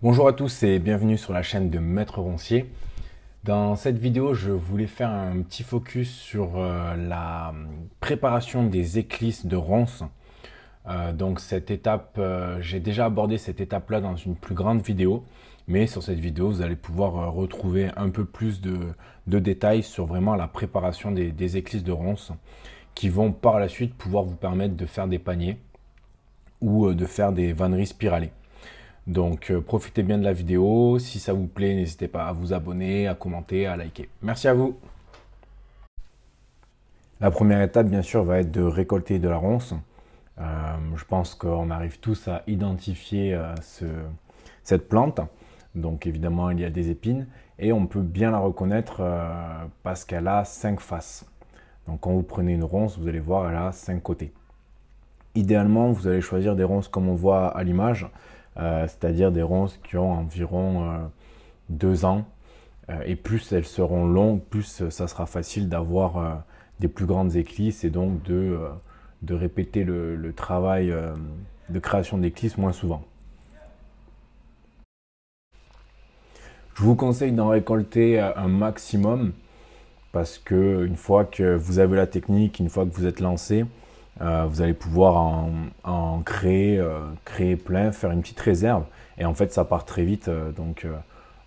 Bonjour à tous et bienvenue sur la chaîne de Maître Roncier. Dans cette vidéo, je voulais faire un petit focus sur la préparation des éclisses de ronces. Donc cette étape, j'ai déjà abordé cette étape-là dans une plus grande vidéo, mais sur cette vidéo, vous allez pouvoir retrouver un peu plus de détails sur vraiment la préparation des éclisses de ronces qui vont par la suite pouvoir vous permettre de faire des paniers ou de faire des vanneries spiralées. Donc profitez bien de la vidéo, si ça vous plaît, n'hésitez pas à vous abonner, à commenter, à liker. Merci à vous. La première étape, bien sûr, va être de récolter de la ronce. Je pense qu'on arrive tous à identifier cette plante. Donc évidemment, il y a des épines et on peut bien la reconnaître parce qu'elle a 5 faces. Donc quand vous prenez une ronce, vous allez voir, elle a 5 côtés. Idéalement, vous allez choisir des ronces comme on voit à l'image, c'est-à-dire des ronces qui ont environ 2 ans. Et plus elles seront longues, plus ça sera facile d'avoir des plus grandes éclisses et donc de répéter le travail de création d'éclisses moins souvent. Je vous conseille d'en récolter un maximum parce que une fois que vous avez la technique, une fois que vous êtes lancé, vous allez pouvoir en créer, créer plein, faire une petite réserve et en fait ça part très vite.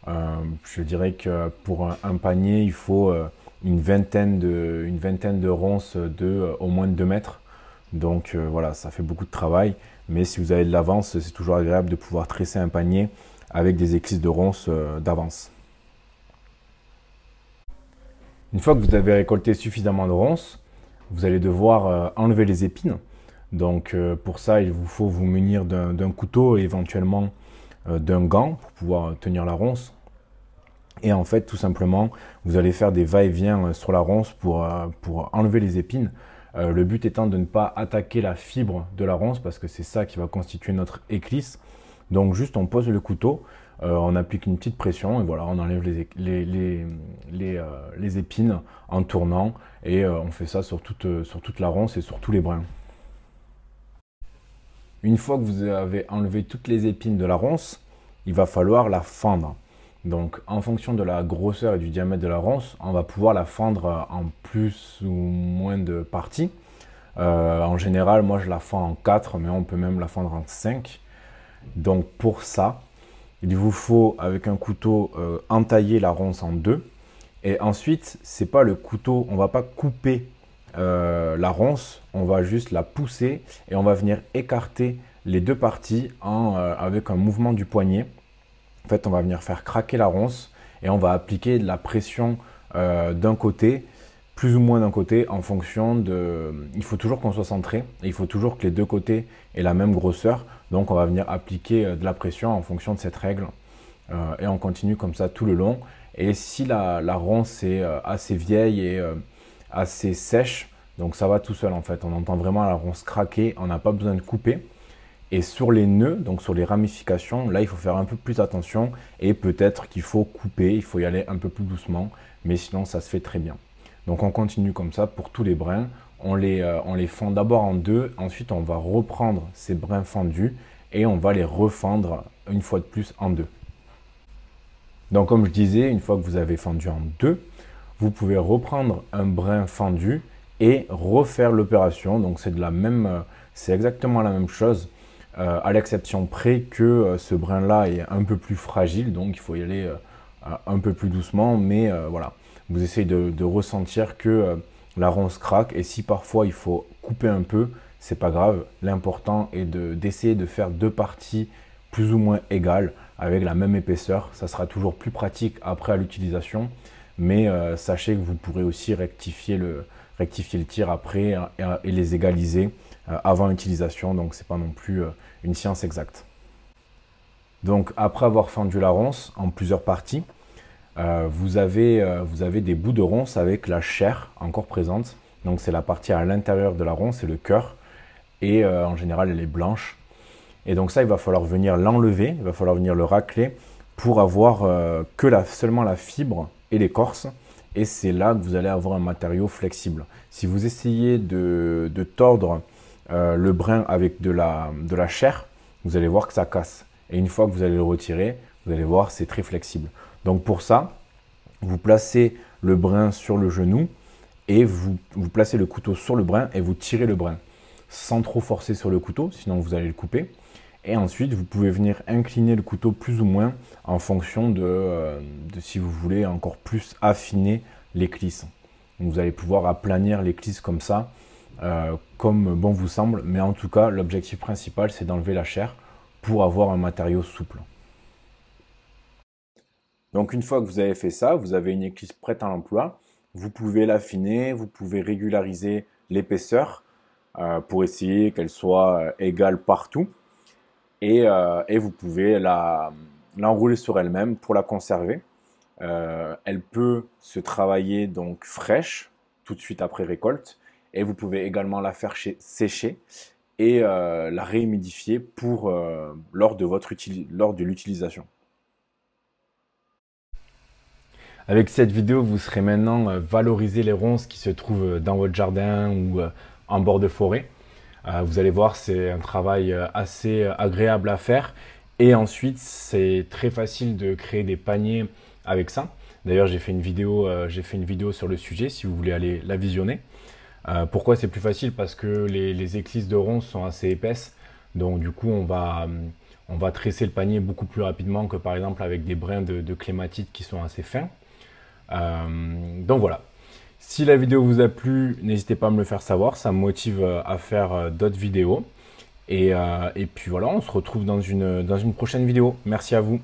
Je dirais que pour un panier, il faut une vingtaine de ronces de au moins 2 mètres. Donc voilà, ça fait beaucoup de travail. Mais si vous avez de l'avance, c'est toujours agréable de pouvoir tresser un panier avec des éclisses de ronces d'avance. Une fois que vous avez récolté suffisamment de ronces, vous allez devoir enlever les épines. Donc pour ça, il vous faut vous munir d'un couteau et éventuellement d'un gant pour pouvoir tenir la ronce. Et en fait, tout simplement, vous allez faire des va-et-vient sur la ronce pour enlever les épines. Le but étant de ne pas attaquer la fibre de la ronce parce que c'est ça qui va constituer notre éclisse. Donc juste on pose le couteau, on applique une petite pression et voilà, on enlève les épines en tournant et on fait ça sur toute la ronce et sur tous les brins. Une fois que vous avez enlevé toutes les épines de la ronce, il va falloir la fendre. Donc en fonction de la grosseur et du diamètre de la ronce, on va pouvoir la fendre en plus ou moins de parties. En général, moi je la fends en 4, mais on peut même la fendre en 5. Donc pour ça, il vous faut avec un couteau entailler la ronce en deux. Et ensuite, c'est pas le couteau, on va pas couper la ronce, on va juste la pousser et on va venir écarter les deux parties avec un mouvement du poignet. En fait, on va venir faire craquer la ronce et on va appliquer de la pression d'un côté, plus ou moins d'un côté, en fonction de... Il faut toujours qu'on soit centré et il faut toujours que les deux côtés aient la même grosseur. Donc, on va venir appliquer de la pression en fonction de cette règle et on continue comme ça tout le long. Et si la ronce est assez vieille et assez sèche, donc ça va tout seul en fait. On entend vraiment la ronce craquer, on n'a pas besoin de couper. Et sur les nœuds, donc sur les ramifications, là il faut faire un peu plus attention et peut-être qu'il faut couper, il faut y aller un peu plus doucement, mais sinon ça se fait très bien. Donc on continue comme ça pour tous les brins, on les fend d'abord en deux, ensuite on va reprendre ces brins fendus et on va les refendre une fois de plus en deux. Donc comme je disais, une fois que vous avez fendu en deux, vous pouvez reprendre un brin fendu et refaire l'opération. Donc c'est exactement la même chose. À l'exception près que ce brin-là est un peu plus fragile, donc il faut y aller un peu plus doucement, mais voilà, vous essayez de ressentir que la ronce craque, et si parfois il faut couper un peu, c'est pas grave, l'important est d'essayer de faire deux parties plus ou moins égales, avec la même épaisseur, ça sera toujours plus pratique après à l'utilisation, mais sachez que vous pourrez aussi rectifier le tir après et les égaliser avant l'utilisation, donc c'est pas non plus une science exacte. Donc après avoir fendu la ronce en plusieurs parties, vous avez des bouts de ronce avec la chair encore présente. Donc c'est la partie à l'intérieur de la ronce, c'est le cœur, et en général elle est blanche. Et donc ça, il va falloir venir l'enlever, il va falloir venir le racler pour avoir seulement la fibre et l'écorce. Et c'est là que vous allez avoir un matériau flexible. Si vous essayez de tordre le brin avec de la chair, vous allez voir que ça casse. Et une fois que vous allez le retirer, vous allez voir, c'est très flexible. Donc pour ça, vous placez le brin sur le genou et vous placez le couteau sur le brin et vous tirez le brin sans trop forcer sur le couteau, sinon vous allez le couper. Et ensuite, vous pouvez venir incliner le couteau plus ou moins en fonction de si vous voulez encore plus affiner l'éclisse. Vous allez pouvoir aplanir l'éclisse comme ça, comme bon vous semble. Mais en tout cas, l'objectif principal, c'est d'enlever la chair pour avoir un matériau souple. Donc une fois que vous avez fait ça, vous avez une éclisse prête à l'emploi. Vous pouvez l'affiner, vous pouvez régulariser l'épaisseur pour essayer qu'elle soit égale partout. Et vous pouvez l'enrouler sur elle-même pour la conserver. Elle peut se travailler donc fraîche tout de suite après récolte et vous pouvez également la faire sécher et la réhumidifier lors de l'utilisation. Avec cette vidéo, vous serez maintenant valoriser les ronces qui se trouvent dans votre jardin ou en bord de forêt. Vous allez voir, c'est un travail assez agréable à faire. Et ensuite, c'est très facile de créer des paniers avec ça. D'ailleurs, j'ai fait une vidéo sur le sujet, si vous voulez aller la visionner. Pourquoi c'est plus facile? Parce que les éclisses de ronces sont assez épaisses. Donc du coup, on va tresser le panier beaucoup plus rapidement que par exemple avec des brins de clématite qui sont assez fins. Donc voilà. Si la vidéo vous a plu, n'hésitez pas à me le faire savoir, ça me motive à faire d'autres vidéos. Et puis voilà, on se retrouve dans une prochaine vidéo. Merci à vous.